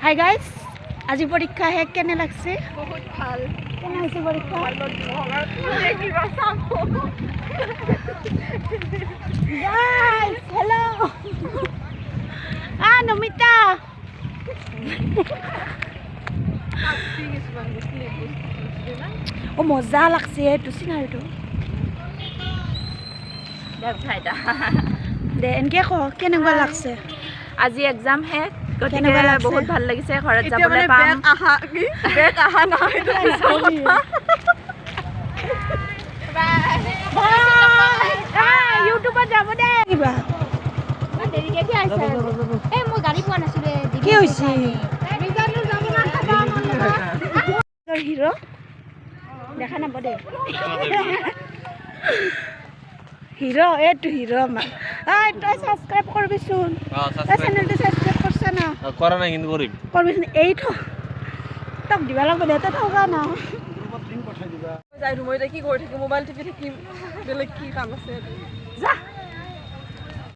Hi guys, আজি পৰীক্ষা শেষ, কেনে লাগছে? বহুত ভাল। কেনে হৈছে পৰীক্ষা? গাইজ হেল্ল' নমিতা ও মজা লাগছে এইটো চিনাৰীটো দে এনেকৈ ক কেনেকুৱা লাগছে? আজি এক্সাম শেষ, কেনেকুৱা লাগছে? বহুত ভাল লাগিছে। ঘৰত যাবলৈ পাম। বেগ আহা নহয়, ইউটিউবত যাব দে কিবা মই গাড়ী পোৱা নাছিলে। কি হৈছে? হিৰ' দেখা নাপাব দে হিৰ' এইটো হিৰ' আমাৰ তই ছাবস্ক্ৰাইব কৰিবিচোন। তই চেনেলটো ছাবস্ক্ৰাইব কৰছা না? কৰা নাই কিন্তু কৰিম। কৰিবিচোন। এই তোক দিবা লাগব দে, তই থকা না। যাই মই এতিয়া কি কৰি থাকিম? মোবাইল টিপি থাকিম, বেলেগ কি কাম আছে? যা